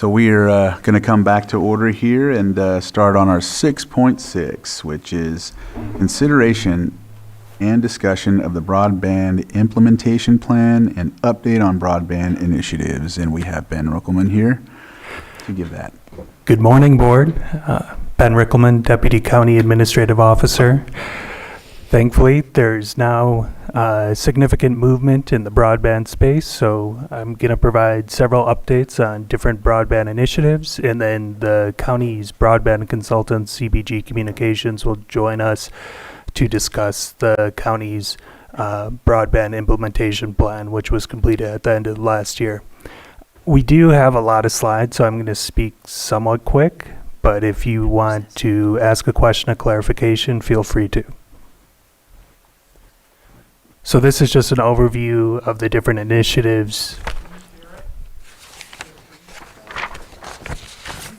So we are going to come back to order here and start on our 6.6, which is consideration and discussion of the broadband implementation plan and update on broadband initiatives. And we have Ben Rickelman here to give that. Good morning, Board. Ben Rickelman, Deputy County Administrative Officer. Thankfully, there's now significant movement in the broadband space, so I'm going to provide several updates on different broadband initiatives, and then the county's broadband consultant, CBG Communications, will join us to discuss the county's broadband implementation plan, which was completed at the end of last year. We do have a lot of slides, so I'm going to speak somewhat quick, but if you want to ask a question or clarification, feel free to. So this is just an overview of the different initiatives.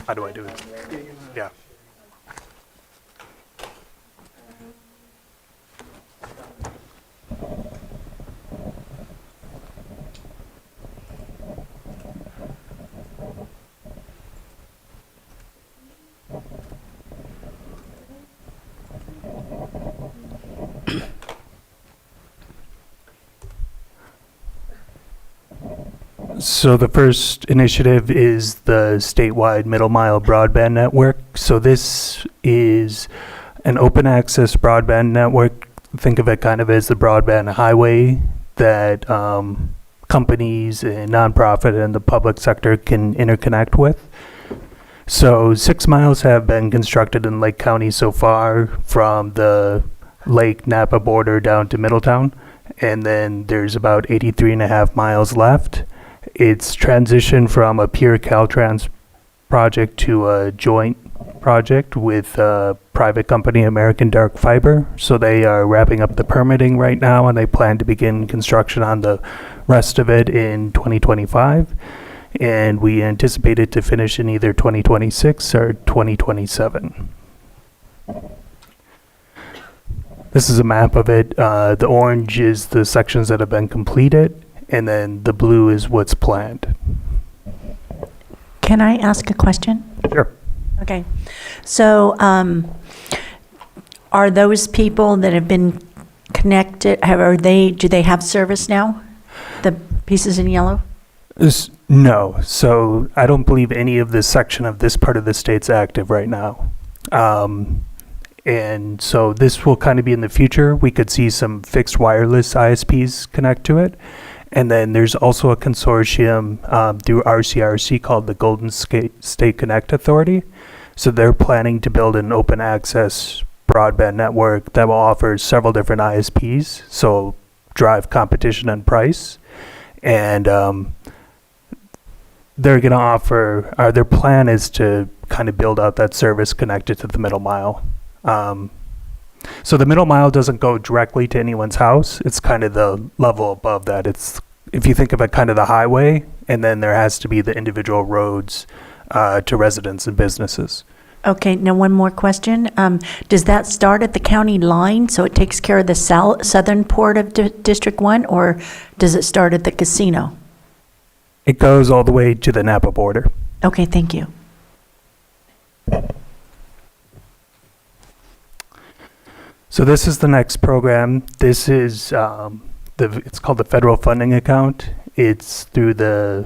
How do I do it? Yeah. So the first initiative is the statewide middle mile broadband network. So this is an open access broadband network. Think of it kind of as the broadband highway that companies and nonprofit and the public sector can interconnect with. So 6 miles have been constructed in Lake County so far, from the Lake Napa border down to Middletown. And then there's about 83.5 miles left. It's transitioned from a pure Caltrans project to a joint project with a private company, American Dark Fiber. So they are wrapping up the permitting right now, and they plan to begin construction on the rest of it in 2025. And we anticipate it to finish in either 2026 or 2027. This is a map of it. The orange is the sections that have been completed, and then the blue is what's planned. Can I ask a question? Sure. Okay. So are those people that have been connected, do they have service now? The pieces in yellow? No. So I don't believe any of this section of this part of the state's active right now. And so this will kind of be in the future. We could see some fixed wireless ISPs connect to it. And then there's also a consortium through RCRC called the Golden State Connect Authority. So they're planning to build an open access broadband network that will offer several different ISPs, so drive competition and price. And they're going to offer, their plan is to kind of build out that service connected to the middle mile. So the middle mile doesn't go directly to anyone's house. It's kind of the level above that. It's, if you think of it, kind of the highway, and then there has to be the individual roads to residents and businesses. Okay, now one more question. Does that start at the county line, so it takes care of the southern port of District 1, or does it start at the casino? It goes all the way to the Napa border. Okay, thank you. So this is the next program. This is it's called the Federal Funding Account. It's through the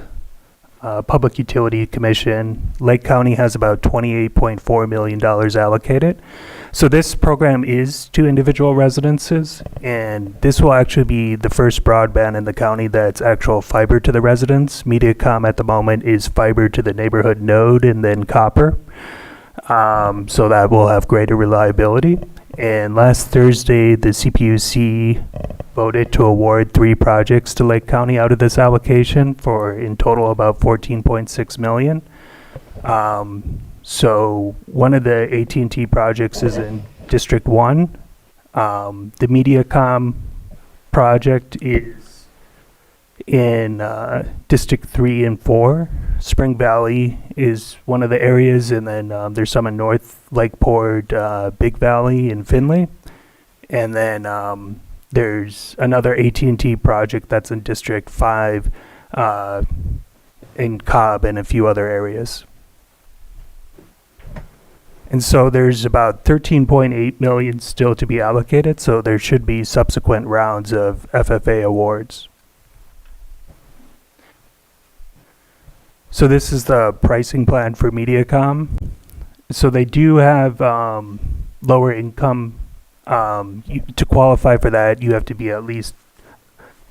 Public Utility Commission. Lake County has about $28.4 million allocated. So this program is to individual residences, and this will actually be the first broadband in the county that's actual fiber to the residents. MediaCom at the moment is fiber to the neighborhood node and then copper. So that will have greater reliability. And last Thursday, the CPUC voted to award 3 projects to Lake County out of this allocation for in total about $14.6 million. So one of the AT&T projects is in District 1. The MediaCom project is in District 3 and 4. Spring Valley is one of the areas, and then there's some in North Lakeport, Big Valley, and Findlay. And then there's another AT&T project that's in District 5 in Cobb and a few other areas. And so there's about 13.8 million still to be allocated, so there should be subsequent rounds of FFA awards. So this is the pricing plan for Mediacom. So they do have lower income. To qualify for that, you have to be at least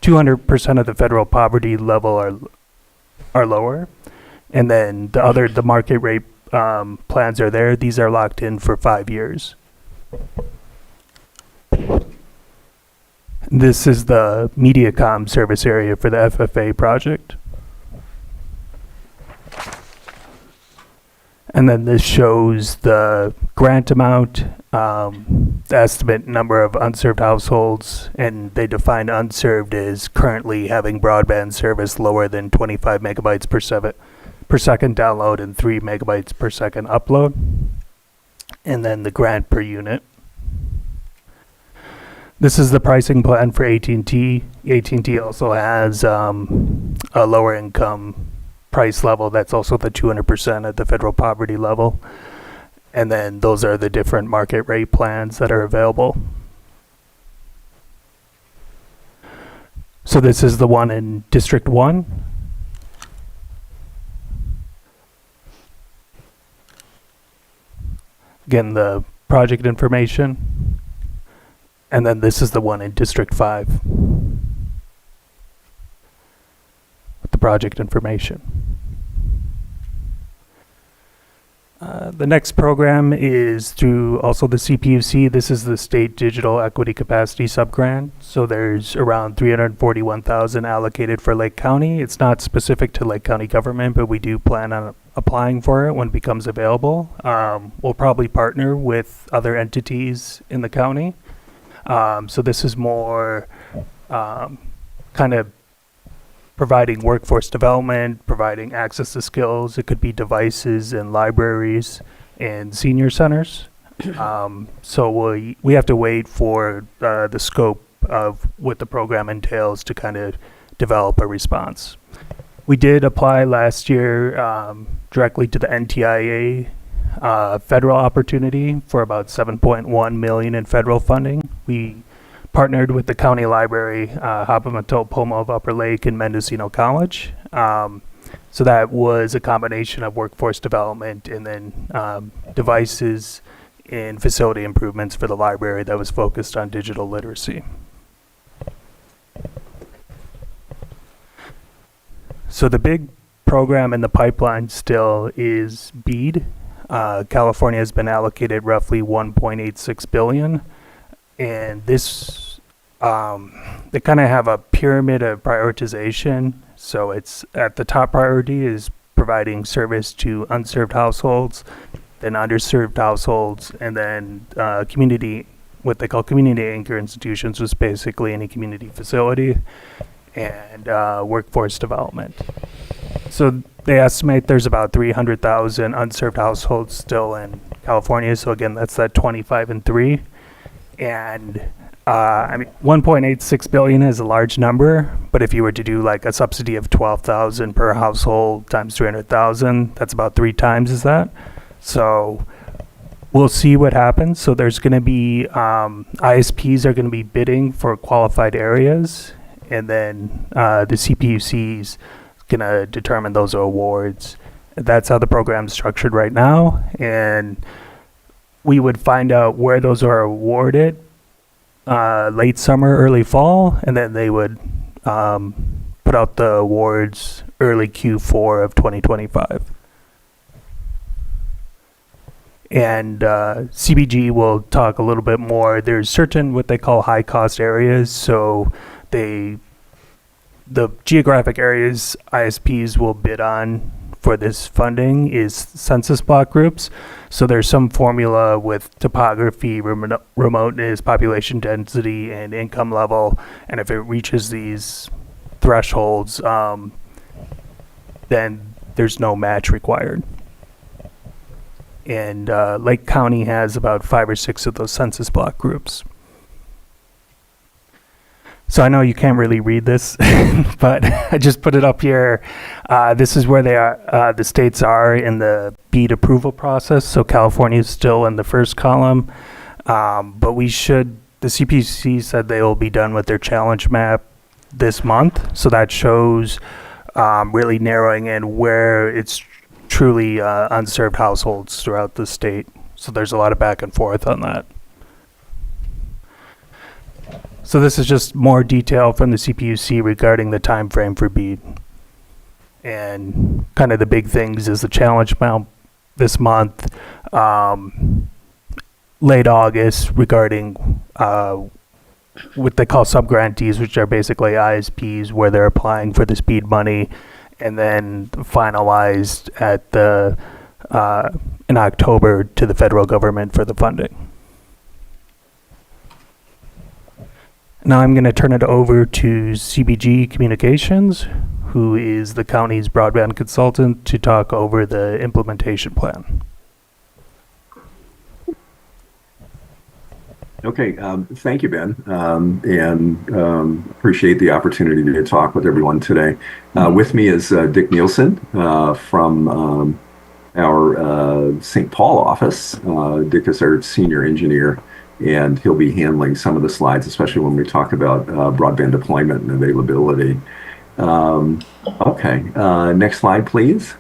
200% of the federal poverty level are lower. And then the market rate plans are there. These are locked in for 5 years. This is the Mediacom service area for the FFA project. And then this shows the grant amount, the estimate number of unserved households, and they define unserved as currently having broadband service lower than 25 megabytes per second download and 3 megabytes per second upload, and then the grant per unit. This is the pricing plan for AT&T. AT&T also has a lower income price level. That's also the 200% at the federal poverty level. And then those are the different market rate plans that are available. So this is the one in District 1. Again, the project information. And then this is the one in District 5. The project information. The next program is through also the CPUC. This is the State Digital Equity Capacity Subgrant. So there's around $341,000 allocated for Lake County. It's not specific to Lake County government, but we do plan on applying for it when it becomes available. We'll probably partner with other entities in the county. So this is more kind of providing workforce development, providing access to skills. It could be devices and libraries and senior centers. So we have to wait for the scope of what the program entails to kind of develop a response. We did apply last year directly to the NTIA federal opportunity for about $7.1 million in federal funding. We partnered with the county library, Hapamato of Upper Lake and Mendocino College. So that was a combination of workforce development and then devices and facility improvements for the library that was focused on digital literacy. So the big program in the pipeline still is BEAD. California has been allocated roughly $1.86 billion. And this, they kind of have a pyramid of prioritization. So it's at the top priority is providing service to unserved households, then underserved households, and then community, what they call community anchor institutions, was basically any community facility, and workforce development. So they estimate there's about 300,000 unserved households still in California. So again, that's that 25 and 3. And I mean, 1.86 billion is a large number, but if you were to do like a subsidy of 12,000 per household times 300,000, that's about 3 times as that. So we'll see what happens. So there's going to be ISPs are going to be bidding for qualified areas, and then the CPUC's going to determine those awards. That's how the program's structured right now, and we would find out where those are awarded late summer, early fall, and then they would put out the awards early Q4 of 2025. And CBG will talk a little bit more. There's certain what they call high cost areas. So the geographic areas ISPs will bid on for this funding is census block groups. So there's some formula with topography, remoteness, population density, and income level. And if it reaches these thresholds, then there's no match required. And Lake County has about 5 or 6 of those census block groups. So I know you can't really read this, but I just put it up here. This is where they are. The states are in the BEAD approval process. So California is still in the first column, but we should. The CPC said they will be done with their challenge map this month. So that shows really narrowing in where it's truly unserved households throughout the state. So there's a lot of back and forth on that. So this is just more detail from the CPUC regarding the time frame for BEAD. And kind of the big things is the challenge amount this month, late August regarding what they call subgrantees, which are basically ISPs where they're applying for this BEAD money, and then finalized at the in October to the federal government for the funding. Now I'm going to turn it over to CBG Communications, who is the county's broadband consultant, to talk over the implementation plan. Okay, thank you, Ben, and appreciate the opportunity to talk with everyone today. With me is Dick Nielsen from our St. Paul office. Dick is our senior engineer, and he'll be handling some of the slides, especially when we talk about broadband deployment and availability. Okay, next slide, please.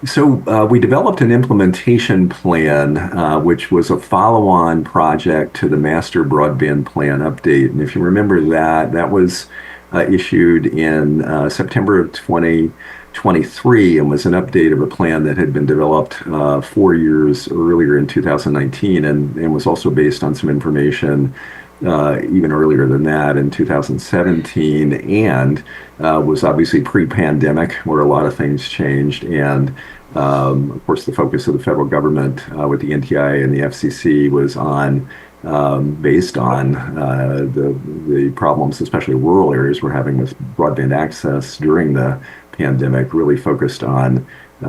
So we developed an implementation plan, which was a follow-on project to the Master Broadband Plan update. And if you remember that, that was issued in September of 2023 and was an update of a plan that had been developed 4 years earlier in 2019 and was also based on some information even earlier than that in 2017, and was obviously pre-pandemic where a lot of things changed. And of course, the focus of the federal government with the NTIA and the FCC was on based on the problems, especially rural areas, we're having with broadband access during the pandemic, really focused on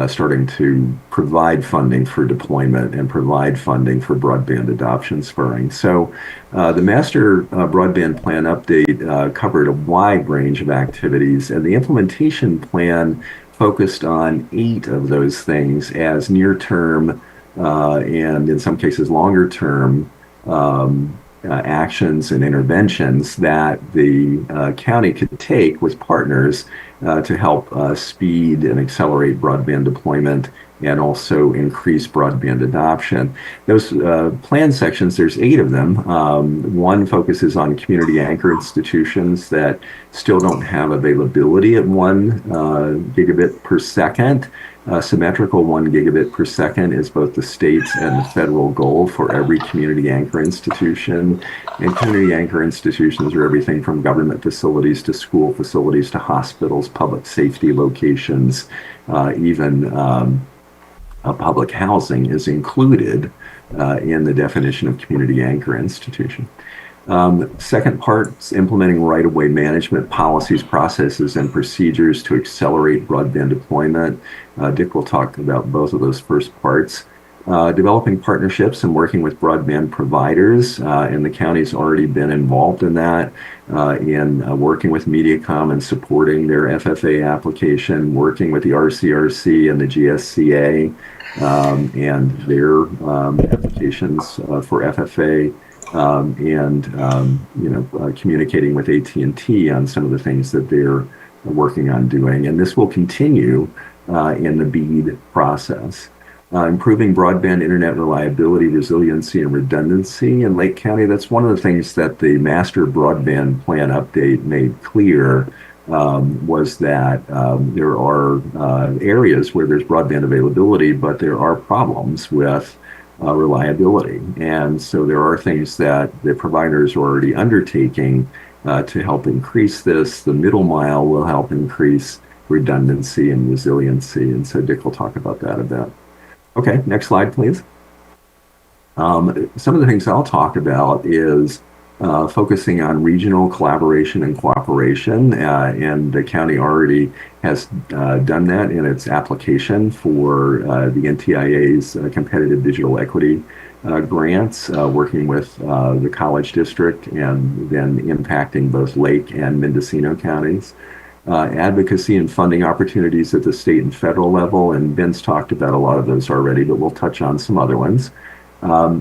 starting to provide funding for deployment and provide funding for broadband adoption spurring. So the Master Broadband Plan update covered a wide range of activities, and the implementation plan focused on 8 of those things as near-term and in some cases longer-term actions and interventions that the county could take with partners to help speed and accelerate broadband deployment and also increase broadband adoption. Those plan sections, there's 8 of them. One focuses on community anchor institutions that still don't have availability at 1 gigabit per second. Symmetrical 1 gigabit per second is both the state's and the federal goal for every community anchor institution. And community anchor institutions are everything from government facilities to school facilities to hospitals, public safety locations, even public housing is included in the definition of community anchor institution. Second part is implementing right-of-way management policies, processes, and procedures to accelerate broadband deployment. Dick will talk about both of those first parts. Developing partnerships and working with broadband providers, and the county's already been involved in that, in working with Mediacom and supporting their FFA application, working with the RCRC and the GSCA and their applications for FFA. Communicating with AT&T on some of the things that they're working on doing. And this will continue in the BEAD process. Improving broadband internet reliability, resiliency, and redundancy in Lake County. That's one of the things that the Master Broadband Plan update made clear, was that there are areas where there's broadband availability, but there are problems with reliability. And so there are things that the providers are already undertaking to help increase this. The middle mile will help increase redundancy and resiliency. And so Dick will talk about that a bit. Okay, next slide, please. Some of the things I'll talk about is focusing on regional collaboration and cooperation. And the county already has done that in its application for the NTIA's Competitive Digital Equity grants, working with the College District and then impacting both Lake and Mendocino counties. Advocacy and funding opportunities at the state and federal level, and Ben's talked about a lot of those already, but we'll touch on some other ones.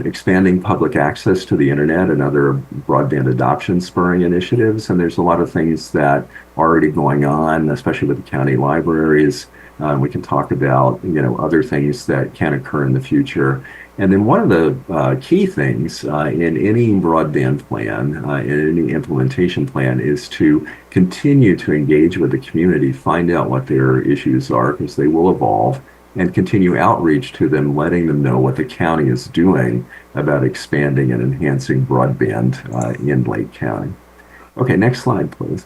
Expanding public access to the internet and other broadband adoption spurring initiatives. And there's a lot of things that are already going on, especially with the county libraries. We can talk about, other things that can occur in the future. And then one of the key things in any broadband plan, in any implementation plan, is to continue to engage with the community, find out what their issues are, because they will evolve, and continue outreach to them, letting them know what the county is doing about expanding and enhancing broadband in Lake County. Okay, next slide, please.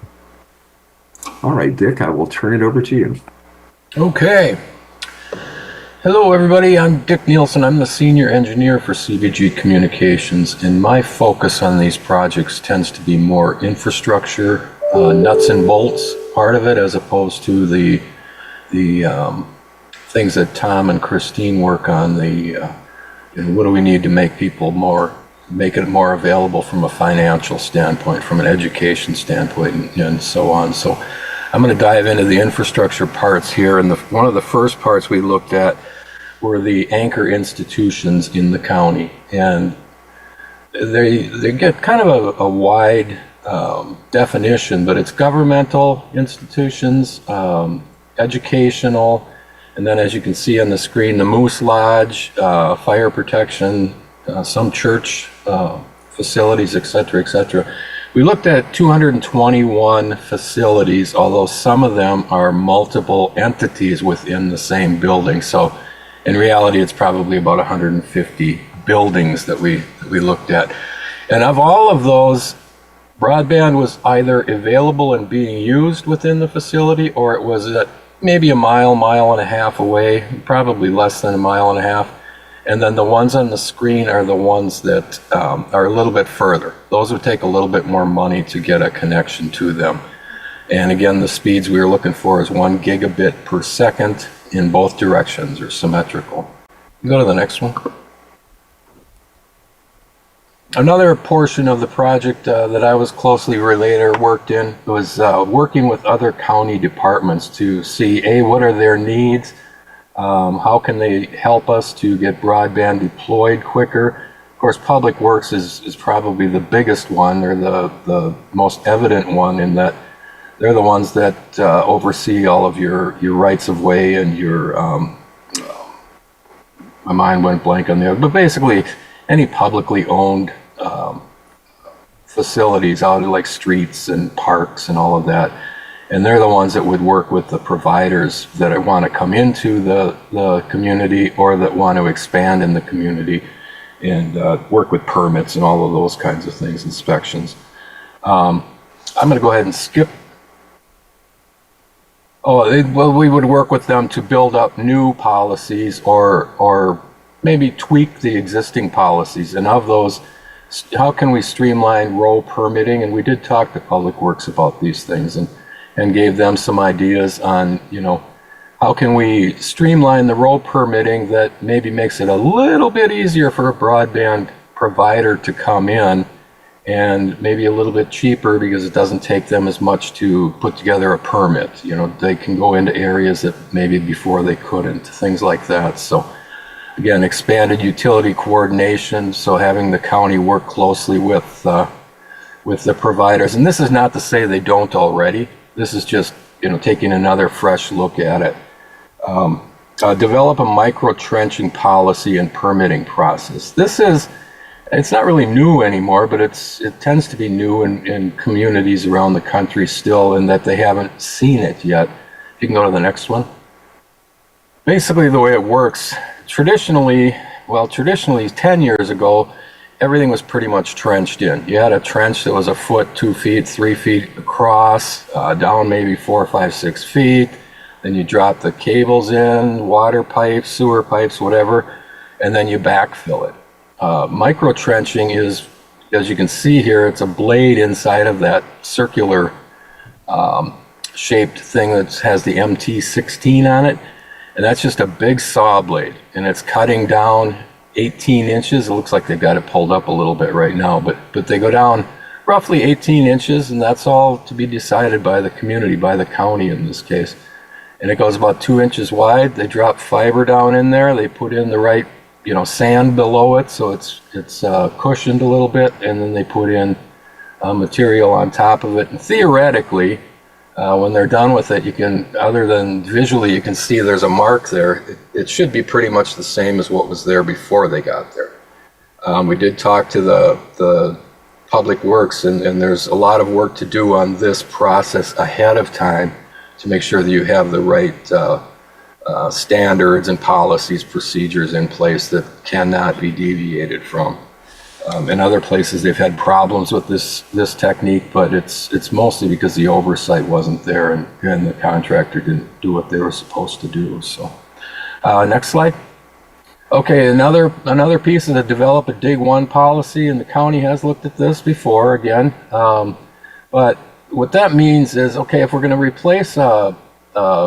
All right, Dick, I will turn it over to you. Okay. Hello, everybody. I'm Dick Nielsen. I'm the Senior Engineer for CVG Communications, and my focus on these projects tends to be more infrastructure, nuts and bolts part of it, as opposed to the things that Tom and Christine work on. What do we need to make it more available from a financial standpoint, from an education standpoint, and so on. So I'm going to dive into the infrastructure parts here, and one of the first parts we looked at were the anchor institutions in the county, and they get kind of a wide definition, but it's governmental institutions, educational, and then as you can see on the screen, the Moose Lodge, fire protection, some church facilities, et cetera, et cetera. We looked at 221 facilities, although some of them are multiple entities within the same building. So in reality, it's probably about 150 buildings that we looked at. And of all of those, broadband was either available and being used within the facility, or it was at maybe a mile and a half away, probably less than a mile and a half. And then the ones on the screen are the ones that are a little bit further. Those would take a little bit more money to get a connection to them. And again, the speeds we were looking for is 1 gigabit per second in both directions, or symmetrical. Go to the next one. Another portion of the project that I was closely related or worked in was working with other county departments to see, what are their needs? How can they help us to get broadband deployed quicker? Of course, Public Works is probably the biggest one, or the most evident one, in that they're the ones that oversee all of your rights of way and your, my mind went blank on there, but basically any publicly owned facilities out like streets and parks and all of that. And they're the ones that would work with the providers that want to come into the community, or that want to expand in the community, and work with permits and all of those kinds of things, inspections. I'm going to go ahead and skip. We would work with them to build up new policies, or maybe tweak the existing policies. And of those, how can we streamline row permitting? And we did talk to Public Works about these things, and gave them some ideas on, how can we streamline the row permitting that maybe makes it a little bit easier for a broadband provider to come in, and maybe a little bit cheaper because it doesn't take them as much to put together a permit. They can go into areas that maybe before they couldn't, things like that. So again, expanded utility coordination, so having the county work closely with the providers. And this is not to say they don't already. This is just, taking another fresh look at it. Develop a micro-trenching policy and permitting process. It's not really new anymore, but it tends to be new in communities around the country still, in that they haven't seen it yet. You can go to the next one. Basically, the way it works, traditionally 10 years ago, everything was pretty much trenched in. You had a trench that was a foot, 2 feet, 3 feet across, down maybe 4, 5, 6 feet. Then you drop the cables in, water pipes, sewer pipes, whatever, and then you backfill it. Micro trenching is as you can see here, it's a blade inside of that circular shaped thing that has the MT16 on it. And that's just a big saw blade, and it's cutting down 18 inches. It looks like they've got it pulled up a little bit right now, but they go down roughly 18 inches, and that's all to be decided by the community, by the county in this case. And it goes about 2 inches wide. They drop fiber down in there. They put in the right, sand below it, so it's cushioned a little bit, and then they put in material on top of it. And theoretically, when they're done with it, you can, other than visually, you can see there's a mark there. It should be pretty much the same as what was there before they got there. We did talk to the Public Works, and there's a lot of work to do on this process ahead of time to make sure that you have the right standards and policies, procedures in place that cannot be deviated from. In other places, they've had problems with this technique, but it's mostly because the oversight wasn't there and the contractor didn't do what they were supposed to do. So, next slide. Okay, another piece is to develop a Dig 1 policy, and the county has looked at this before again. But what that means is, okay, if we're going to replace a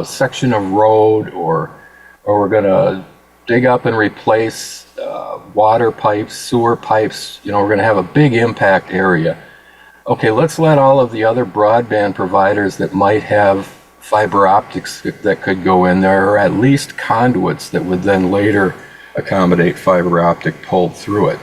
section of road or we're going to dig up and replace water pipes, sewer pipes, we're going to have a big impact area. Okay, let's let all of the other broadband providers that might have fiber optics that could go in there, or at least conduits that would then later accommodate fiber optic pulled through it.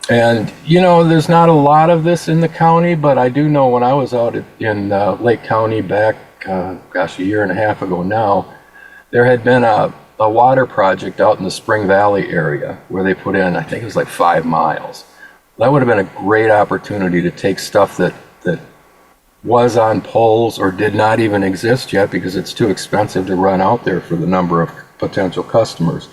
And there's not a lot of this in the county, but I do know when I was out in Lake County back, a year and a half ago now, there had been a water project out in the Spring Valley area where they put in, I think it was like 5 miles. That would have been a great opportunity to take stuff that was on poles or did not even exist yet because it's too expensive to run out there for the number of potential customers,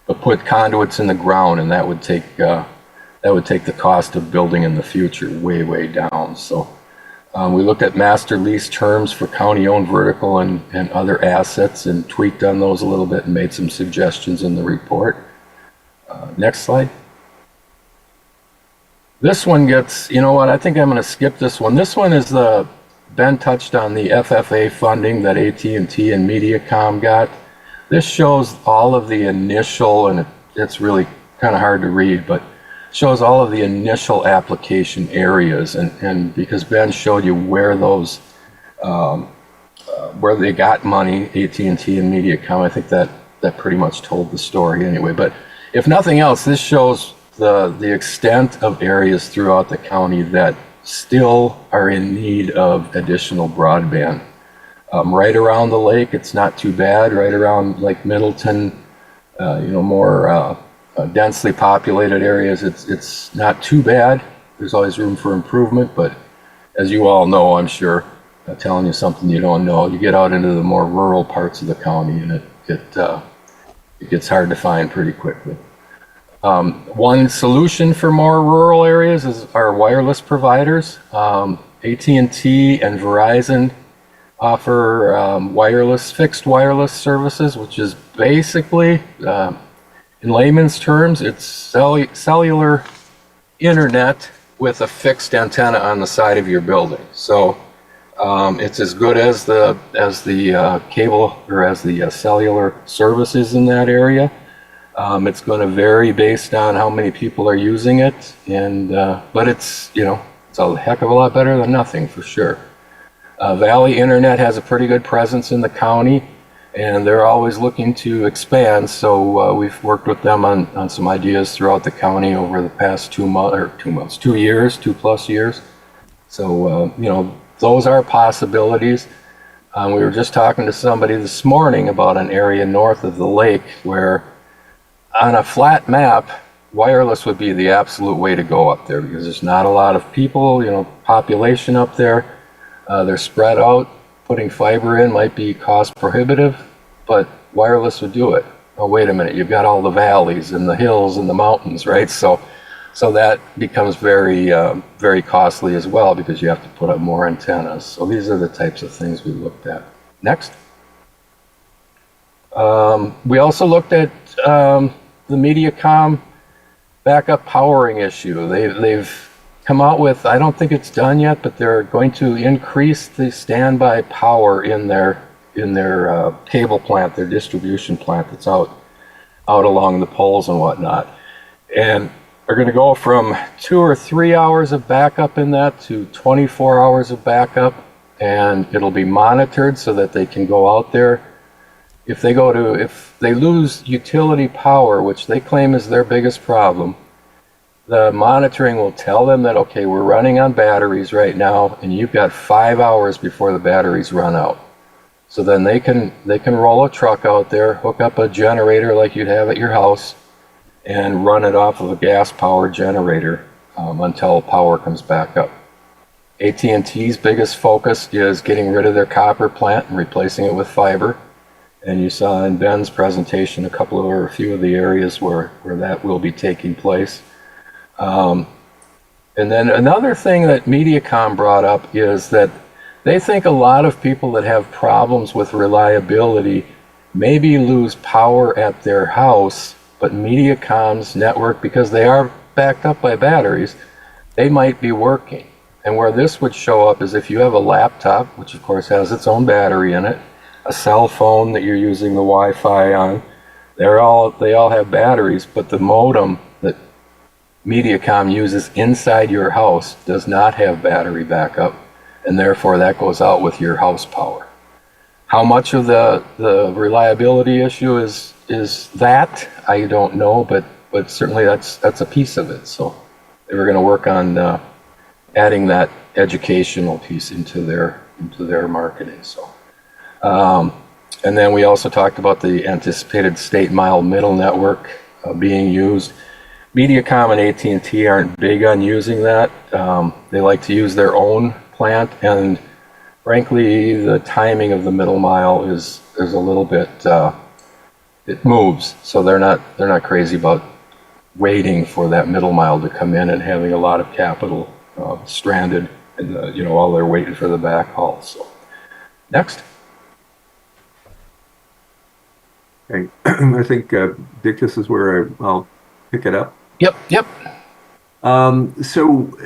but put conduits in the ground, and that would take the cost of building in the future way, way down. So we looked at master lease terms for county-owned vertical and other assets and tweaked on those a little bit and made some suggestions in the report. Next slide. This one gets, I think I'm going to skip this one. This one is Ben touched on the FFA funding that AT&T and MediaCom got. This shows all of the initial, and it's really kind of hard to read, but shows all of the initial application areas, and because Ben showed you where those where they got money, AT&T and MediaCom, I think that pretty much told the story anyway. But if nothing else, this shows the extent of areas throughout the county that still are in need of additional broadband. Right around the lake, it's not too bad. Right around Lake Middleton, more densely populated areas, it's not too bad. There's always room for improvement, but as you all know, I'm sure, telling you something you don't know, you get out into the more rural parts of the county and it gets hard to find pretty quickly. One solution for more rural areas is our wireless providers. AT&T and Verizon offer fixed wireless services, which is basically, in layman's terms, it's cellular internet with a fixed antenna on the side of your building. So it's as good as the cable or as the cellular services in that area. It's going to vary based on how many people are using it, but it's a heck of a lot better than nothing for sure. Valley Internet has a pretty good presence in the county, and they're always looking to expand, so we've worked with them on some ideas throughout the county over the past 2 years, 2+ years. So, those are possibilities. We were just talking to somebody this morning about an area north of the lake where on a flat map, wireless would be the absolute way to go up there because there's not a lot of people, population up there. They're spread out. Putting fiber in might be cost prohibitive, but wireless would do it. Oh, wait a minute, you've got all the valleys and the hills and the mountains, right? So that becomes very, very costly as well because you have to put up more antennas. So these are the types of things we looked at. Next. We also looked at the MediaCom backup powering issue. They've come out with, I don't think it's done yet, but they're going to increase the standby power in their cable plant, their distribution plant that's out along the poles and whatnot. And they're going to go from 2 or 3 hours of backup in that to 24 hours of backup, and it'll be monitored so that they can go out there. If they lose utility power, which they claim is their biggest problem, the monitoring will tell them that, okay, we're running on batteries right now, and you've got 5 hours before the batteries run out. So then they can roll a truck out there, hook up a generator like you'd have at your house, and run it off of a gas-powered generator until power comes back up. AT&T's biggest focus is getting rid of their copper plant and replacing it with fiber. And you saw in Ben's presentation a few of the areas where that will be taking place. And then another thing that Mediacom brought up is that they think a lot of people that have problems with reliability maybe lose power at their house, but Mediacom's network, because they are backed up by batteries, they might be working. And where this would show up is if you have a laptop, which of course has its own battery in it, a cell phone that you're using the Wi-Fi on, they all have batteries, but the modem that Mediacom uses inside your house does not have battery backup, and therefore that goes out with your house power. How much of the reliability issue is that, I don't know, but certainly that's a piece of it. So they were going to work on adding that educational piece into their marketing. So, and then we also talked about the anticipated state mile middle network being used. Mediacom and AT&T aren't big on using that. They like to use their own plant, and frankly, the timing of the middle mile is a little bit, it moves, so they're not crazy about waiting for that middle mile to come in and having a lot of capital stranded, and while they're waiting for the backhaul. So, next. Okay. I think, Dick, this is where I'll pick it up. Yep. So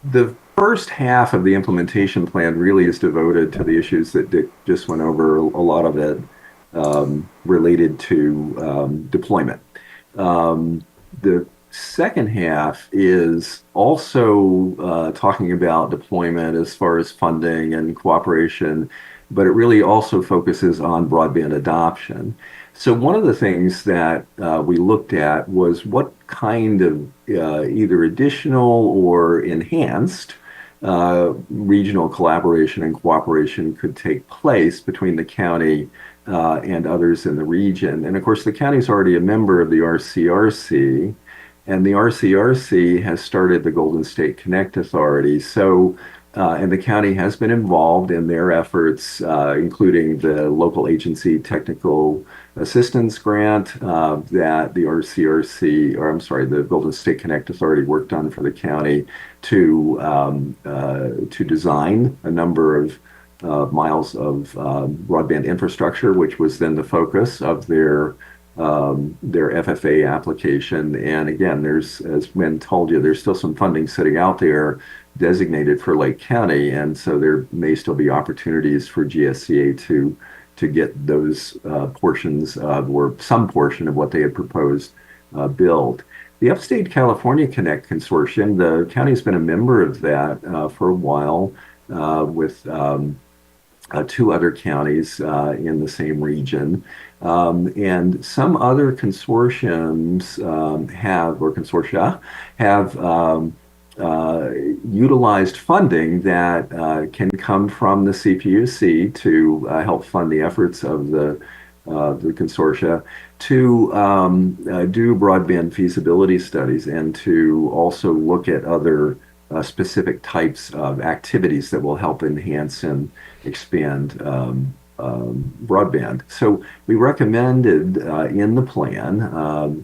the first half of the implementation plan really is devoted to the issues that Dick just went over, a lot of it related to deployment. The second half is also talking about deployment as far as funding and cooperation, but it really also focuses on broadband adoption. So one of the things that we looked at was what kind of either additional or enhanced regional collaboration and cooperation could take place between the county and others in the region. And of course, the county is already a member of the RCRC, and the RCRC has started the Golden State Connect Authority. So, and the county has been involved in their efforts, including the local agency technical assistance grant that the RCRC, or I'm sorry, the Golden State Connect Authority worked on for the county to design a number of miles of broadband infrastructure, which was then the focus of their FFA application. And again, there's, as Ben told you, there's still some funding sitting out there designated for Lake County, and so there may still be opportunities for GSCA to get those portions of, or some portion of what they had proposed built. The Upstate California Connect Consortium, the county's been a member of that for a while with 2 other counties in the same region. And some other consortiums consortia have utilized funding that can come from the CPUC to help fund the efforts of the consortia to do broadband feasibility studies and to also look at other specific types of activities that will help enhance and expand broadband. So we recommended in the plan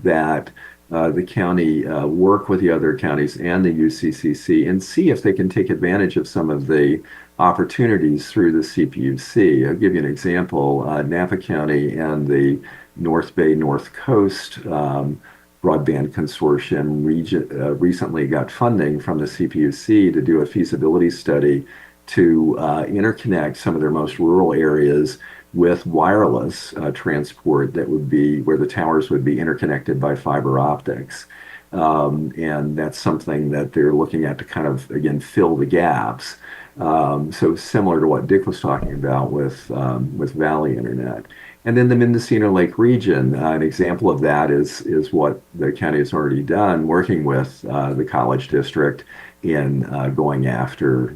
that the county work with the other counties and the UCCC and see if they can take advantage of some of the opportunities through the CPUC. I'll give you an example. Napa County and the North Bay North Coast Broadband Consortium recently got funding from the CPUC to do a feasibility study to interconnect some of their most rural areas with wireless transport that would be where the towers would be interconnected by fiber optics. And that's something that they're looking at to kind of, again, fill the gaps. So similar to what Dick was talking about with Valley Internet. And then the Mendocino Lake region, an example of that is what the county has already done, working with the college district in going after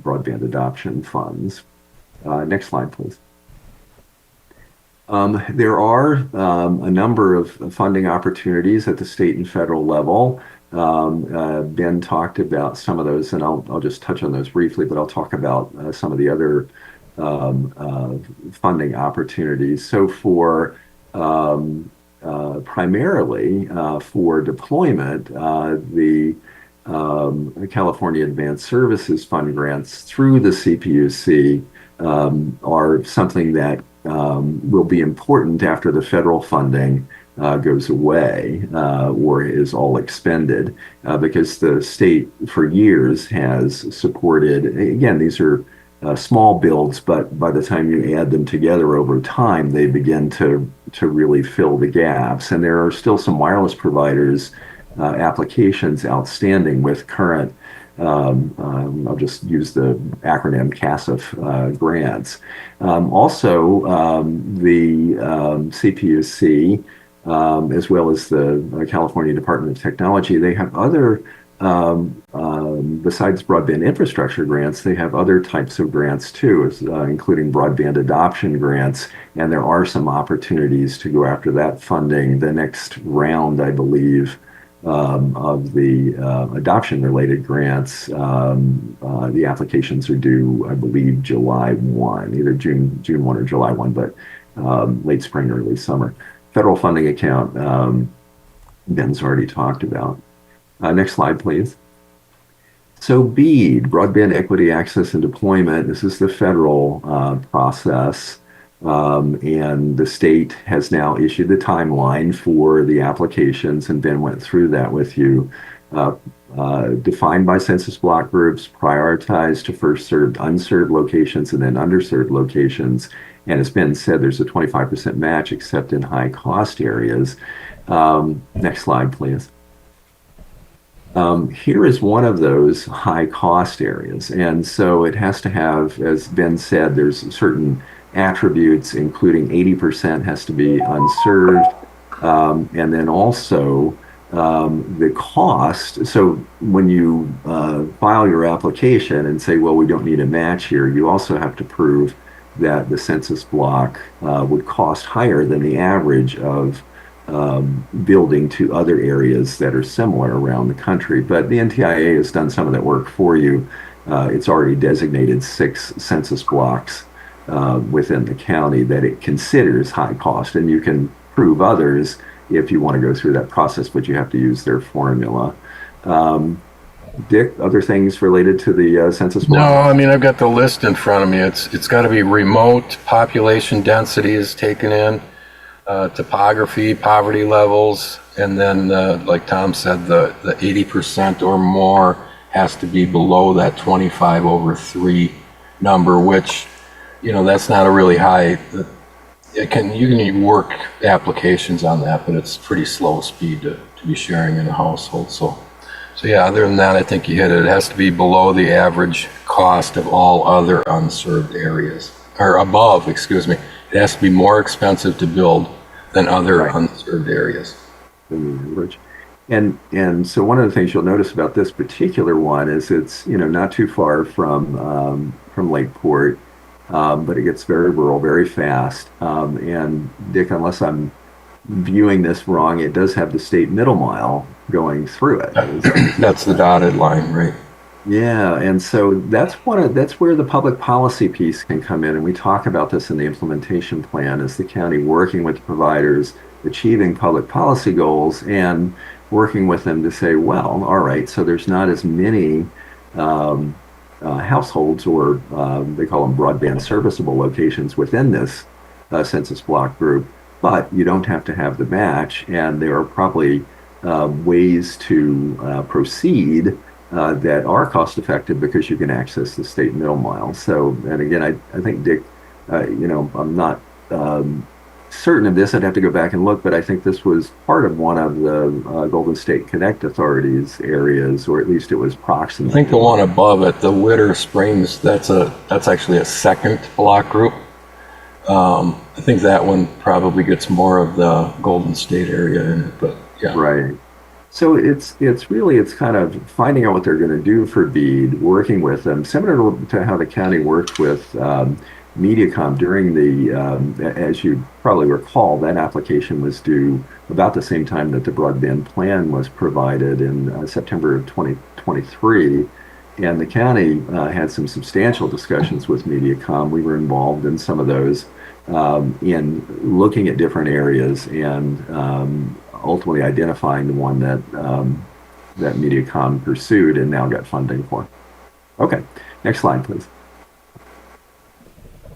broadband adoption funds. Next slide, please. There are a number of funding opportunities at the state and federal level. Ben talked about some of those, and I'll just touch on those briefly, but I'll talk about some of the other funding opportunities. So for primarily for deployment, the California Advanced Services Fund grants through the CPUC are something that will be important after the federal funding goes away or is all expended, because the state for years has supported, again, these are small builds, but by the time you add them together over time, they begin to really fill the gaps. And there are still some wireless providers applications outstanding with current, I'll just use the acronym CASF grants. Also, the CPUC, as well as the California Department of Technology, they have other, besides broadband infrastructure grants, they have other types of grants too, including broadband adoption grants. And there are some opportunities to go after that funding. The next round, I believe, of the adoption-related grants, the applications are due, I believe, July 1, either June 1 or July 1, but late spring, early summer. Federal funding account, Ben's already talked about. Next slide, please. So BEAD, Broadband Equity Access and Deployment, this is the federal process. And the state has now issued the timeline for the applications, and Ben went through that with you. Defined by census block groups, prioritized to first served unserved locations and then underserved locations. And as Ben said, there's a 25% match except in high cost areas. Next slide, please. Here is one of those high cost areas. And so it has to have, as Ben said, there's certain attributes, including 80% has to be unserved. And then also the cost. So when you file your application and say, well, we don't need a match here, you also have to prove that the census block would cost higher than the average of building to other areas that are similar around the country. But the NTIA has done some of that work for you. It's already designated 6 census blocks within the county that it considers high cost, and you can prove others if you want to go through that process, but you have to use their formula. Dick, other things related to the census block? No, I mean, I've got the list in front of me. It's got to be remote, population density is taken in, topography, poverty levels, and then, like Tom said, the 80% or more has to be below that 25/3 number, which, you know, that's not a really high. You can work applications on that, but it's pretty slow speed to be sharing in a household. So yeah, other than that, I think you hit it. It has to be below the average cost of all other unserved areas, or above, excuse me. It has to be more expensive to build than other unserved areas. And so one of the things you'll notice about this particular one is it's, you know, not too far from Lakeport, but it gets very rural very fast. And Dick, unless I'm viewing this wrong, it does have the state middle mile going through it. That's the dotted line, right? Yeah, and so that's where the public policy piece can come in, and we talk about this in the implementation plan, is the county working with the providers, achieving public policy goals, and working with them to say, well, all right, so there's not as many households, or they call them broadband serviceable locations within this census block group. but you don't have to have the match, and there are probably ways to proceed that are cost effective because you can access the state middle mile. So, and again, I think Dick, I'm not certain of this. I'd have to go back and look, but I think this was part of one of the Golden State Connect Authority's areas, or at least it was proximate. I think the one above it, the Witter Springs, that's actually a second block group. I think that one probably gets more of the Golden State area in it, but yeah. Right. So it's kind of finding out what they're going to do for BEAD, working with them, similar to how the county worked with Mediacom during the, as you probably recall, that application was due about the same time that the broadband plan was provided in September of 2023. And the county had some substantial discussions with Mediacom. We were involved in some of those in looking at different areas and ultimately identifying the one that that Mediacom pursued and now got funding for. Okay, next slide, please.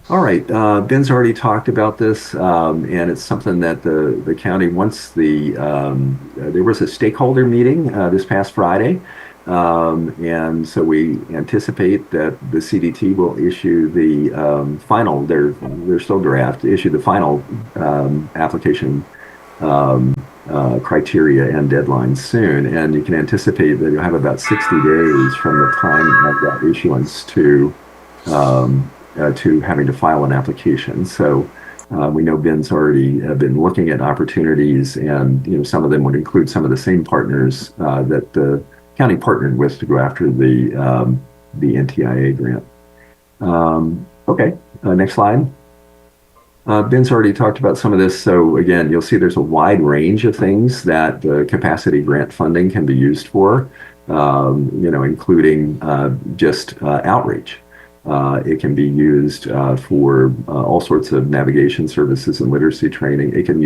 All right, Ben's already talked about this, and it's something that the county wants. There was a stakeholder meeting this past Friday, and so we anticipate that the CDT will issue the final. They're still draft. Issue the final application criteria and deadlines soon, and you can anticipate that you'll have about 60 days from the time of that issuance to having to file an application. So we know Ben's already been looking at opportunities, and some of them would include some of the same partners that the county partnered with to go after the NTIA grant. Okay, next slide. Ben's already talked about some of this. So again, you'll see there's a wide range of things that the capacity grant funding can be used for, including just outreach. It can be used for all sorts of navigation services and literacy training. It can be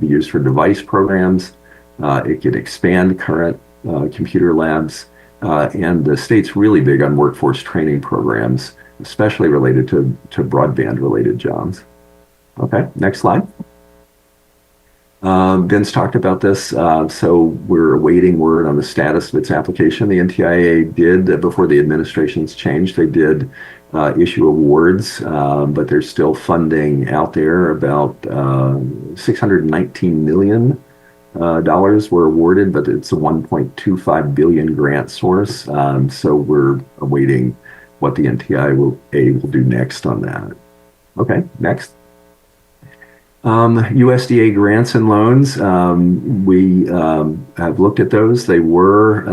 used for device programs. It can expand current computer labs. And the state's really big on workforce training programs, especially related to broadband-related jobs. Okay, next slide. Ben's talked about this, so we're awaiting word on the status of its application. The NTIA did, before the administration's changed, they did issue awards, but there's still funding out there. About $619 million were awarded, but it's a $1.25 billion grant source. So we're awaiting what the NTIA will do next on that. Okay, next. USDA grants and loans, we have looked at those. They were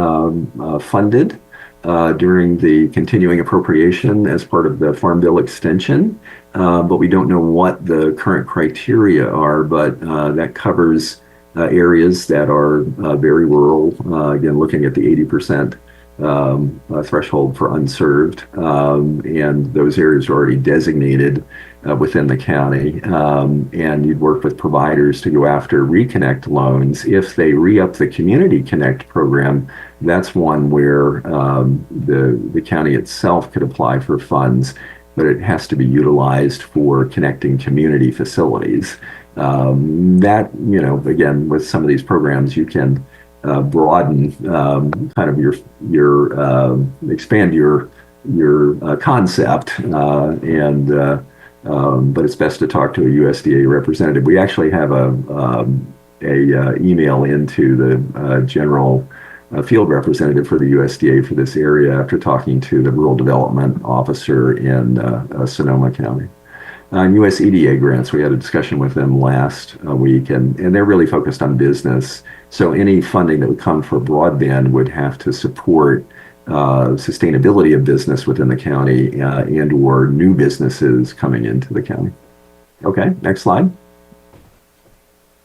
funded during the continuing appropriation as part of the Farm Bill extension, but we don't know what the current criteria are, but that covers areas that are very rural, again, looking at the 80% threshold for unserved, and those areas are already designated within the county, and you'd work with providers to go after Reconnect loans. If they re-up the Community Connect program, that's one where the county itself could apply for funds, but it has to be utilized for connecting community facilities. That, again, with some of these programs, you can broaden kind of your expand your concept, but it's best to talk to a USDA representative. We actually have a email into the general field representative for the USDA for this area after talking to the rural development officer in Sonoma County. On US EDA grants, we had a discussion with them last week, and they're really focused on business. So any funding that would come for broadband would have to support sustainability of business within the county and or new businesses coming into the county. Okay, next slide.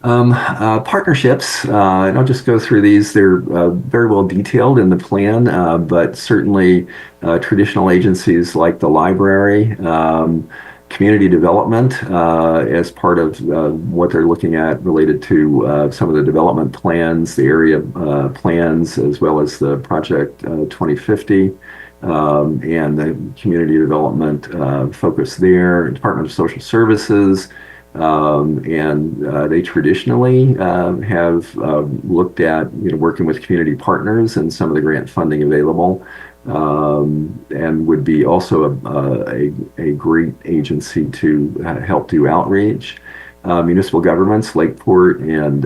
Partnerships, and I'll just go through these. They're very well detailed in the plan, but certainly traditional agencies like the library, community development as part of what they're looking at related to some of the development plans, the area plans, as well as the Project 2050 and the community development focus there. Department of Social Services, They traditionally have looked at working with community partners and some of the grant funding available, and would be also a great agency to help do outreach. Municipal governments, Lakeport and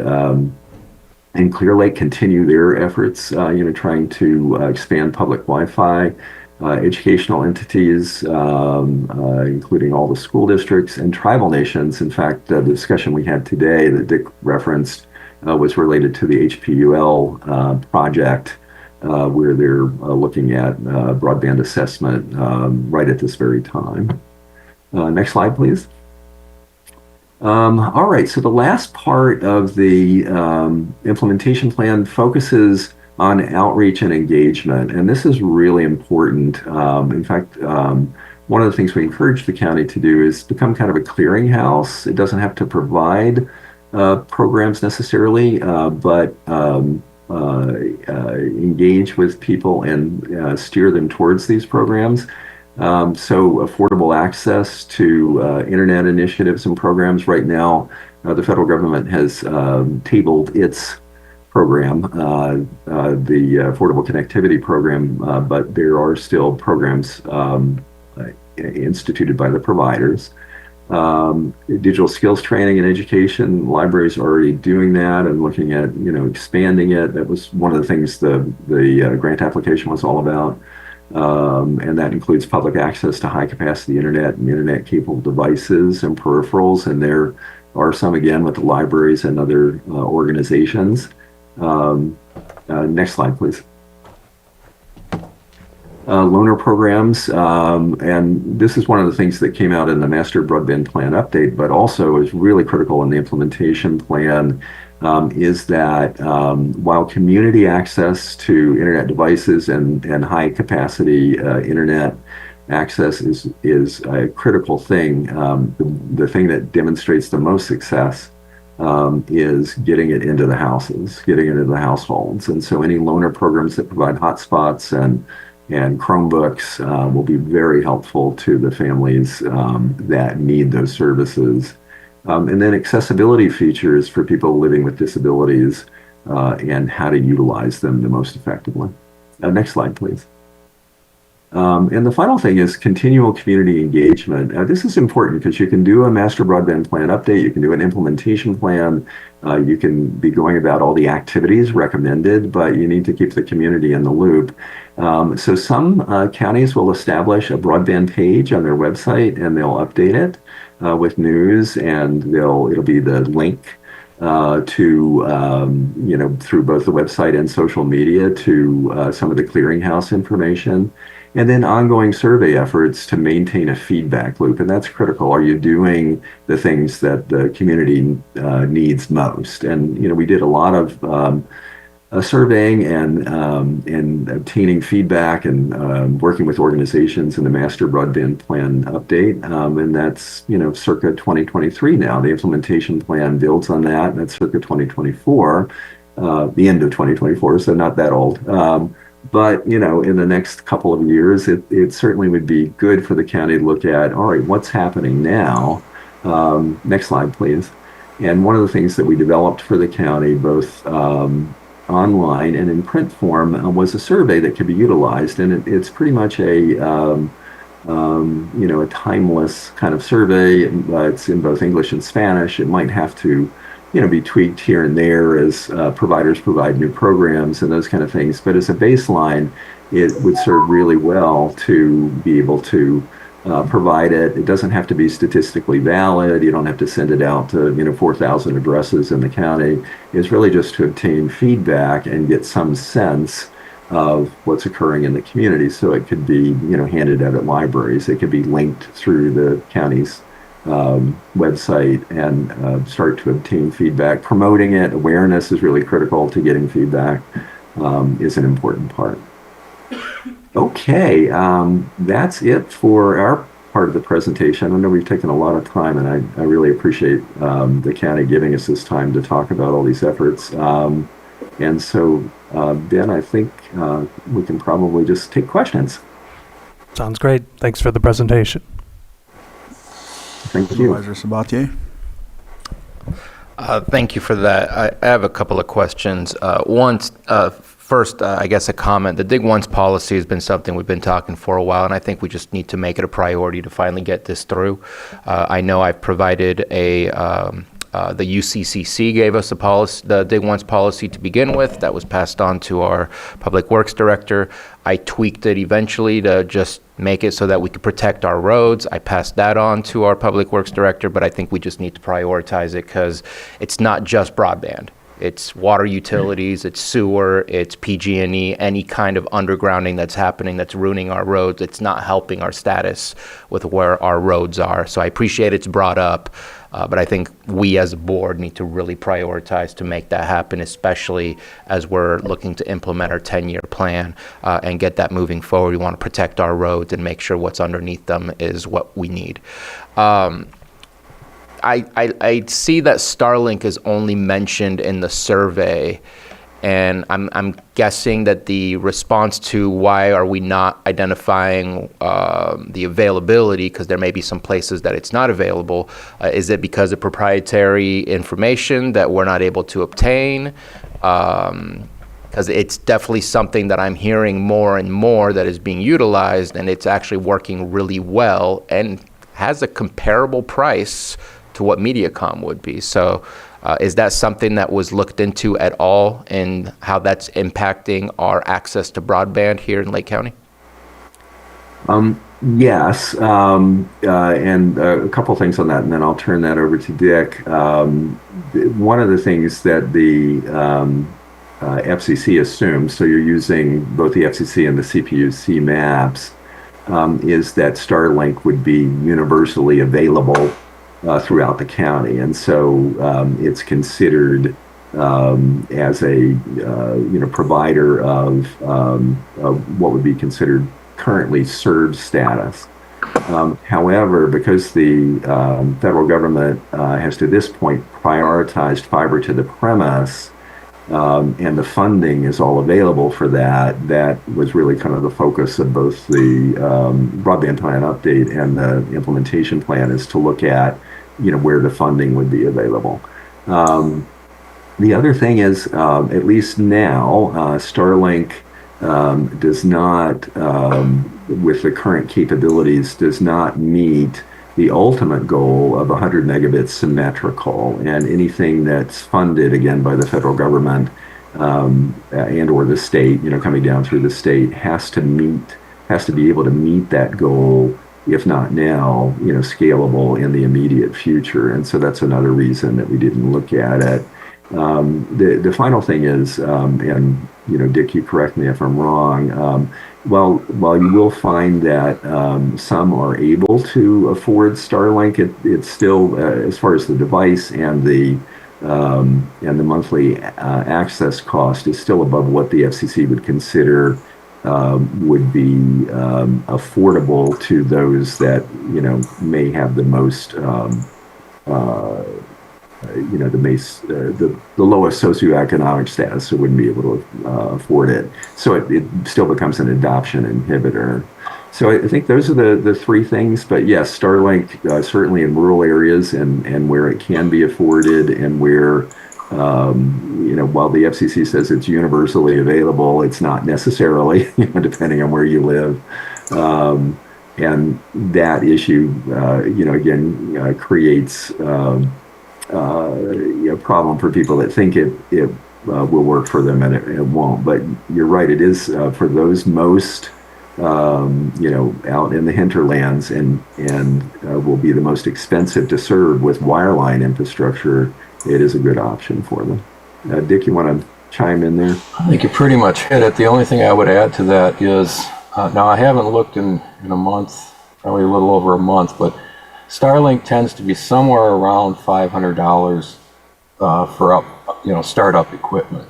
Clear Lake, continue their efforts, trying to expand public Wi-Fi. Educational entities, including all the school districts and tribal nations. In fact, the discussion we had today that Dick referenced was related to the HPUL project, where they're looking at broadband assessment right at this very time. Next slide, please. All right, so the last part of the implementation plan focuses on outreach and engagement, and this is really important. In fact, one of the things we encourage the county to do is become kind of a clearinghouse. It doesn't have to provide programs necessarily, but engage with people and steer them towards these programs. So affordable access to internet initiatives and programs. Right now, the federal government has tabled its program, the Affordable Connectivity Program, but there are still programs instituted by the providers. Digital skills training and education, libraries are already doing that and looking at expanding it. That was one of the things the grant application was all about. And that includes public access to high capacity internet and internet capable devices and peripherals, and there are some again with the libraries and other organizations. Next slide, please. Loaner programs, and this is one of the things that came out in the Master Broadband Plan update, but also is really critical in the implementation plan, is that while community access to internet devices and high capacity internet access is a critical thing, the thing that demonstrates the most success is getting it into the houses, getting it into the households. And so any loaner programs that provide hotspots and Chromebooks will be very helpful to the families that need those services. And then accessibility features for people living with disabilities and how to utilize them the most effectively. Next slide, please. And the final thing is continual community engagement. This is important because you can do a master broadband plan update, you can do an implementation plan, you can be going about all the activities recommended, but you need to keep the community in the loop. So some counties will establish a broadband page on their website and they'll update it with news, and it'll be the link to through both the website and social media to some of the clearinghouse information. And then ongoing survey efforts to maintain a feedback loop. And that's critical. Are you doing the things that the community needs most? And, we did a lot of surveying and obtaining feedback and working with organizations in the Master Broadband Plan update. And that's, circa 2023 now. The implementation plan builds on that. That's circa 2024, the end of 2024, so not that old. But, in the next couple of years, it certainly would be good for the county to look at, all right, what's happening now? Next slide, please. And one of the things that we developed for the county, both online and in print form, was a survey that could be utilized. And it's pretty much a timeless kind of survey. It's in both English and Spanish. It might have to be tweaked here and there as providers provide new programs and those kind of things. But as a baseline, it would serve really well to be able to provide it. It doesn't have to be statistically valid. You don't have to send it out to 4,000 addresses in the county. It's really just to obtain feedback and get some sense of what's occurring in the community. So it could be handed out at libraries. It could be linked through the county's website and start to obtain feedback. Promoting it, awareness is really critical to getting feedback, is an important part. Okay, that's it for our part of the presentation. I know we've taken a lot of time, and I really appreciate the county giving us this time to talk about all these efforts. And so, Ben, I think we can probably just take questions. Sounds great. Thanks for the presentation. Thank you. Supervisor Sabatier? Thank you for that. I have a couple of questions. First, I guess a comment. The Dig Once policy has been something we've been talking for a while, and I think we just need to make it a priority to finally get this through. I know I've provided the UCCC gave us the Dig Once policy to begin with. That was passed on to our Public Works Director. I tweaked it eventually to just make it so that we could protect our roads. I passed that on to our Public Works Director, but I think we just need to prioritize it because it's not just broadband. It's water utilities, it's sewer, it's PG&E, any kind of undergrounding that's happening that's ruining our roads. It's not helping our status with where our roads are. So I appreciate it's brought up, but I think we as a board need to really prioritize to make that happen, especially as we're looking to implement our 10-year plan and get that moving forward. We want to protect our roads and make sure what's underneath them is what we need. I see that Starlink is only mentioned in the survey, and I'm guessing that the response to why are we not identifying the availability, because there may be some places that it's not available, is it because of proprietary information that we're not able to obtain? Because it's definitely something that I'm hearing more and more that is being utilized, and it's actually working really well and has a comparable price to what Mediacom would be. So is that something that was looked into at all and how that's impacting our access to broadband here in Lake County? Yes, and a couple things on that, and then I'll turn that over to Dick. One of the things that the FCC assumes, so you're using both the FCC and the CPUC maps, is that Starlink would be universally available throughout the county, and so it's considered as a provider of what would be considered currently served status. However, because the federal government has to this point prioritized fiber to the premise, and the funding is all available for that, that was really kind of the focus of both the broadband plan update and the implementation plan, is to look at where the funding would be available. The other thing is, at least now, Starlink does not, with the current capabilities, does not meet the ultimate goal of 100 megabits symmetrical, and anything that's funded again by the federal government and or the state, coming down through the state, has to be able to meet that goal, if not now, scalable in the immediate future. And so that's another reason that we didn't look at it. The final thing is, and Dick, you correct me if I'm wrong. While you will find that some are able to afford Starlink, it's still, as far as the device and the monthly access cost, is still above what the FCC would consider would be affordable to those that may have the most the lowest socioeconomic status, so wouldn't be able to afford it. So it still becomes an adoption inhibitor. So I think those are the three things. But yes, Starlink certainly in rural areas and where it can be afforded, and where while the FCC says it's universally available, it's not necessarily, depending on where you live. And that issue, again, creates a problem for people that think it will work for them, and it won't. But you're right, it is for those most out in the hinterlands and will be the most expensive to serve with wireline infrastructure. It is a good option for them. Dick, you want to chime in there? I think you pretty much hit it. The only thing I would add to that is, now I haven't looked in a month, probably a little over a month, but Starlink tends to be somewhere around $500 for startup equipment.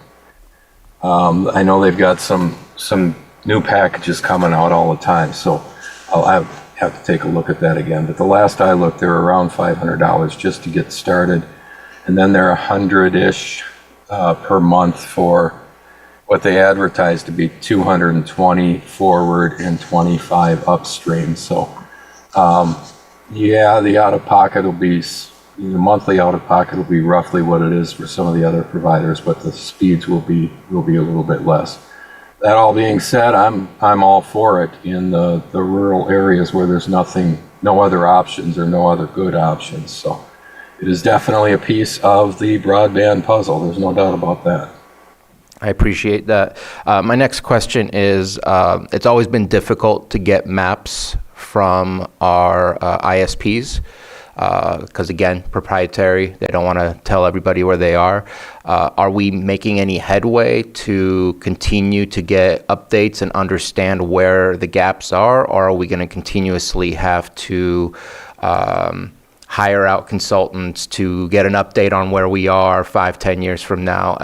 I know they've got some new packages coming out all the time, so I'll have to take a look at that again. But the last I looked, they were around $500 just to get started, and then they're $100-ish per month for what they advertise to be 220 forward and 25 upstream. So. Yeah, the out-of-pocket will be the monthly out-of-pocket will be roughly what it is for some of the other providers, but the speeds will be a little bit less. That all being said, I'm all for it in the rural areas where there's no other options or no other good options. So it is definitely a piece of the broadband puzzle. There's no doubt about that. I appreciate that. My next question is, it's always been difficult to get maps from our ISPs because, again, proprietary. They don't want to tell everybody where they are. Are we making any headway to continue to get updates and understand where the gaps are, or are we going to continuously have to hire out consultants to get an update on where we are 5-10 years from now?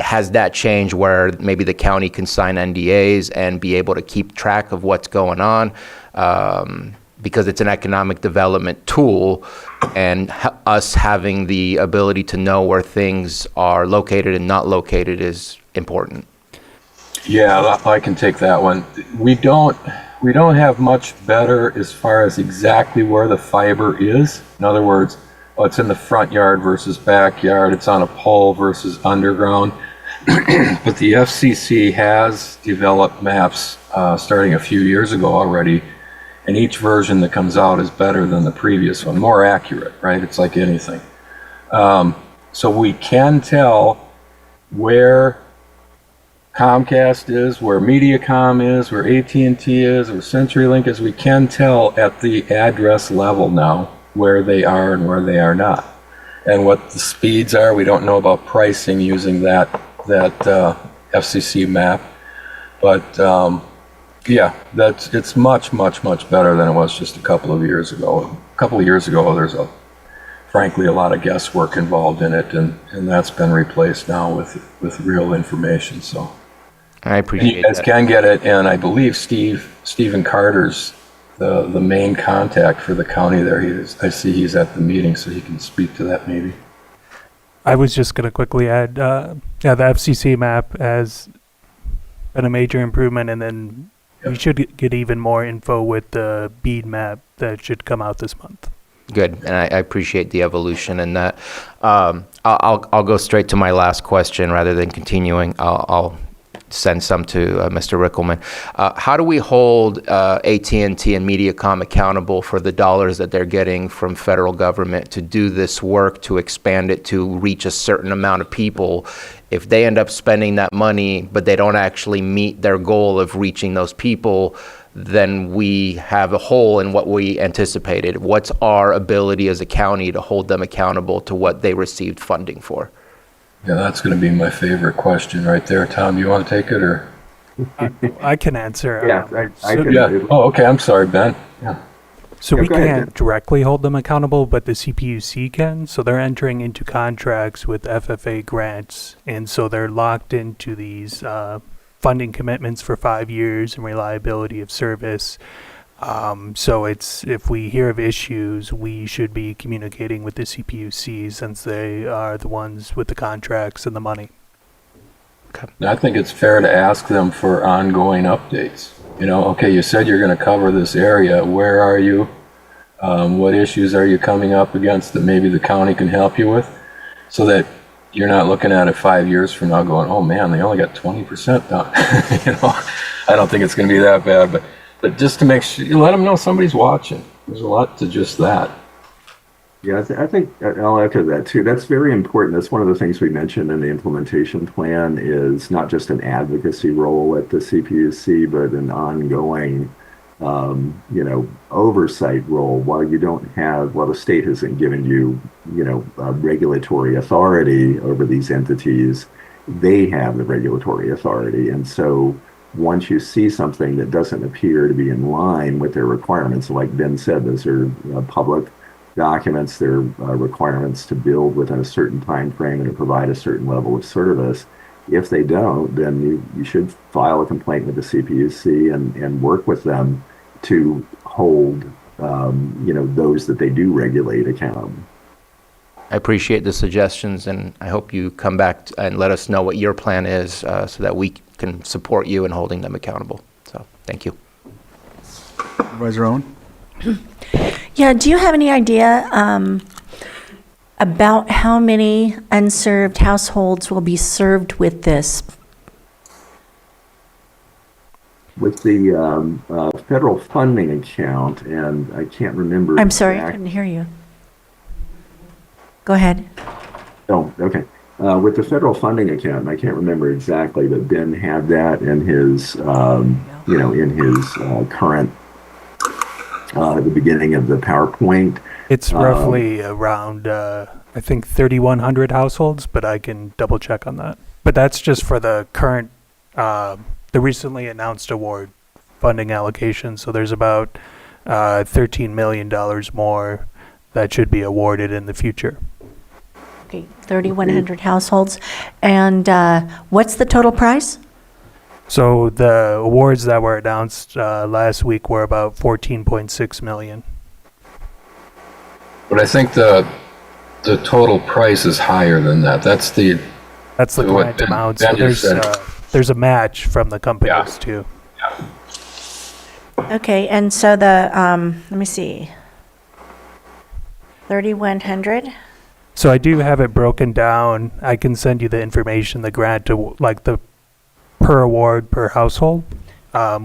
Has that changed where maybe the county can sign NDAs and be able to keep track of what's going on? Because it's an economic development tool, and us having the ability to know where things are located and not located is important. Yeah, I can take that one. We don't have much better as far as exactly where the fiber is. In other words, it's in the front yard versus backyard. It's on a pole versus underground. But the FCC has developed maps starting a few years ago already, and each version that comes out is better than the previous one, more accurate, right? It's like anything. So we can tell where Comcast is, where Mediacom is, where AT&T is, where CenturyLink is. We can tell at the address level now where they are and where they are not, and what the speeds are. We don't know about pricing using that FCC map, but yeah, it's much better than it was just a couple of years ago. A couple of years ago, there's frankly a lot of guesswork involved in it, and that's been replaced now with real information. So I appreciate you guys that. can get it, and I believe Stephen Carter's the main contact for the county there. I see he's at the meeting, so he can speak to that maybe. I was just going to quickly add, the FCC map has been a major improvement, and then we should get even more info with the BEAD map that should come out this month. Good, and I appreciate the evolution in that. I'll go straight to my last question rather than continuing. I'll send some to Mr. Rickelman. How do we hold AT&T and Mediacom accountable for the dollars that they're getting from federal government to do this work, to expand it to reach a certain amount of people? If they end up spending that money, but they don't actually meet their goal of reaching those people, then we have a hole in what we anticipated. What's our ability as a county to hold them accountable to what they received funding for? Yeah, that's going to be my favorite question right there. Tom, you want to take it, or? I can answer. Yeah, I can. Yeah. Oh, okay. I'm sorry, Ben. Yeah. So Yeah, we go ahead, can't directly hold them accountable, but the CPUC can. So they're entering into contracts with FFA grants, and so they're locked into these funding commitments for 5 years and reliability of service. So if we hear of issues, we should be communicating with the CPUC since they are the ones with the contracts and the money. I think it's fair to ask them for ongoing updates. Okay, you said you're going to cover this area. Where are you? What issues are you coming up against that maybe the county can help you with, so that you're not looking at it 5 years from now going, oh man, they only got 20% done. I don't think it's going to be that bad, but just to make sure, you let them know somebody's watching. There's a lot to just that. Yeah, I think I'll echo that too. That's very important. That's one of the things we mentioned in the implementation plan, is not just an advocacy role at the CPUC, but an ongoing, oversight role. While the state hasn't given you, regulatory authority over these entities, they have the regulatory authority. And so once you see something that doesn't appear to be in line with their requirements, like Ben said, those are public documents, their requirements to build within a certain time frame and to provide a certain level of service. If they don't, then you should file a complaint with the CPUC and work with them to hold those that they do regulate accountable. I appreciate the suggestions, and I hope you come back and let us know what your plan is so that we can support you in holding them accountable. So thank you. Supervisor Owen? Yeah, do you have any idea about how many unserved households will be served with this? With the federal funding account, and I can't remember. I'm sorry, I couldn't hear you. Go ahead. Oh, okay. With the federal funding account, and I can't remember exactly, but Ben had that in his, current, the beginning of the PowerPoint. It's roughly around, I think, 3,100 households, but I can double check on that. But that's just for the current, the recently announced award funding allocation. So there's about $13 million more that should be awarded in the future. Okay, 3,100 households. And what's the total price? So the awards that were announced last week were about 14.6 million. But I think the total price is higher than that. That's the grant amount. So Ben just said. there's a match from the companies too. Okay, and so the, let me see, 3,100? So I do have it broken down. I can send you the information, the grant, to like the per award per household.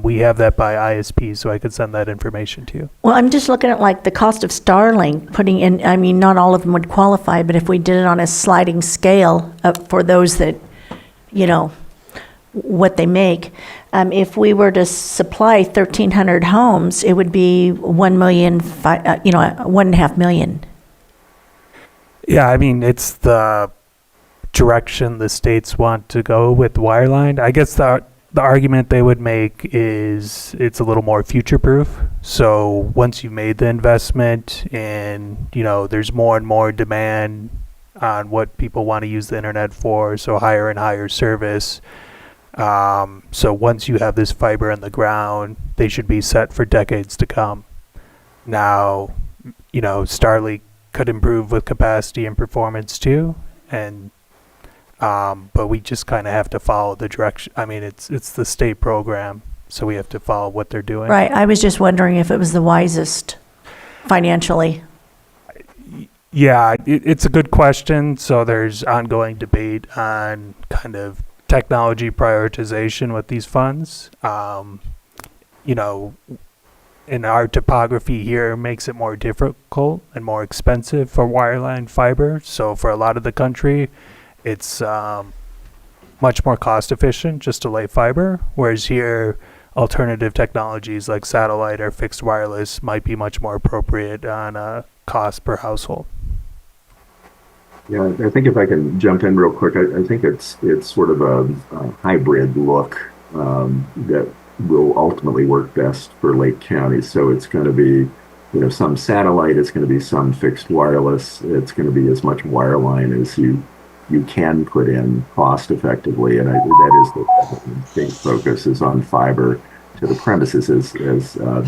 We have that by ISP, so I could send that information to you. Well, I'm just looking at like the cost of Starlink, putting in, I mean, not all of them would qualify, but if we did it on a sliding scale for those that, you know, what they make, if we were to supply 1,300 homes, it would be 1.5 million. Yeah, I mean, it's the direction the states want to go with wireline. I guess the argument they would make is it's a little more future-proof. So once you've made the investment and, you know, there's more and more demand on what people want to use the internet for, so higher and higher service. So once you have this fiber in the ground, they should be set for decades to come. Now, you know, Starlink could improve with capacity and performance too, and but we just kind of have to follow the direction. I mean, it's the state program, so we have to follow what they're doing. Right, I was just wondering if it was the wisest financially. Yeah, it's a good question. So there's ongoing debate on kind of technology prioritization with these funds. You know, in our topography here makes it more difficult and more expensive for wireline fiber. So for a lot of the country, it's much more cost efficient just to lay fiber. Whereas here, alternative technologies like satellite or fixed wireless might be much more appropriate on a cost per household. Yeah, I think if I can jump in real quick, I think it's sort of a hybrid look that will ultimately work best for Lake County. So it's going to be, you know, some satellite, it's going to be some fixed wireless, it's going to be as much wireline as you can put in cost effectively. And that is the big focus is on fiber to the premises, as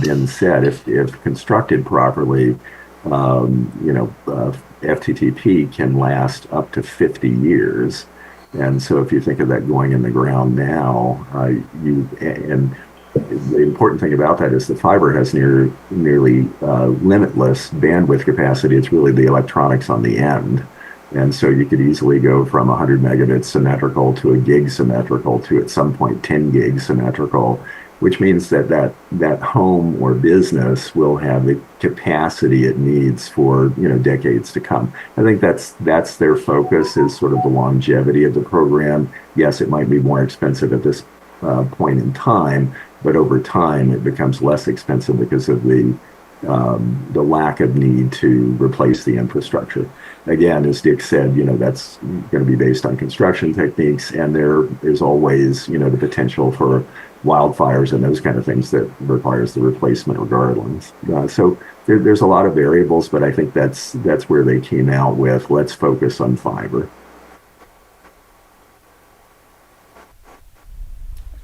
Ben said. If constructed properly, FTTP can last up to 50 years. And so if you think of that going in the ground now, and the important thing about that is the fiber has nearly limitless bandwidth capacity. It's really the electronics on the end. And so you could easily go from 100 megabits symmetrical to a gig symmetrical to at some point 10 gig symmetrical, which means that home or business will have the capacity it needs for, you know, decades to come. I think that's their focus, is sort of the longevity of the program. Yes, it might be more expensive at this point in time, but over time it becomes less expensive because of the lack of need to replace the infrastructure. Again, as Dick said, you know, that's going to be based on construction techniques, and there is always, you know, the potential for wildfires and those kind of things that requires the replacement regardless. So there's a lot of variables, but I think that's where they came out with, let's focus on fiber.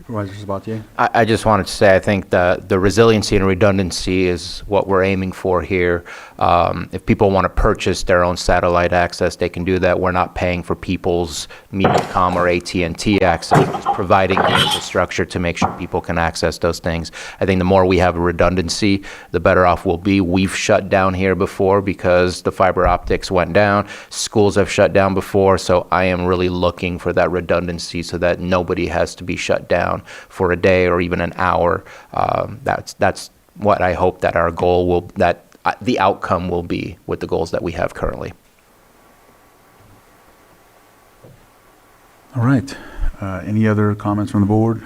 Supervisor Sabatier? I just wanted to say, I think the resiliency and redundancy is what we're aiming for here. If people want to purchase their own satellite access, they can do that. We're not paying for people's Mediacom or AT&T access, just providing the infrastructure to make sure people can access those things. I think the more we have a redundancy, the better off we'll be. We've shut down here before because the fiber optics went down. Schools have shut down before, so I am really looking for that redundancy so that nobody has to be shut down for a day or even an hour. That's what I hope that our goal will, that the outcome will be with the goals that we have currently. All right. Any other comments from the board?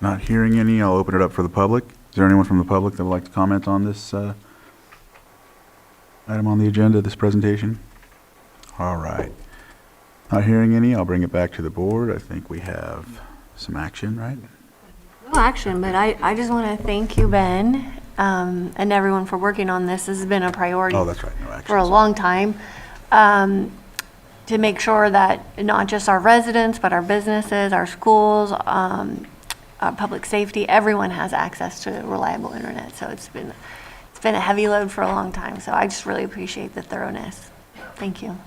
Not hearing any, I'll open it up for the public. Is there anyone from the public that would like to comment on this item on the agenda, this presentation? All right. Not hearing any, I'll bring it back to the board. I think we have some action, right? No action, but I just want to thank you, Ben, and everyone for working on this. This has been a priority Oh, that's right, no action. for a long time, to make sure that not just our residents, but our businesses, our schools, public safety, everyone has access to reliable internet. So it's been a heavy load for a long time. So I just really appreciate the thoroughness. Thank you.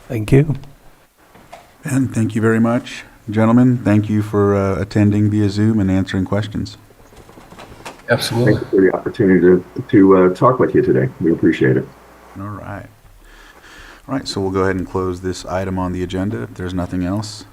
Thank you. Ben, thank you very much. Gentlemen, thank you for attending via Zoom and answering questions. Absolutely. Thank you for the opportunity to talk with you today. We appreciate it. All right. All right, so we'll go ahead and close this item on the agenda. If there's nothing else,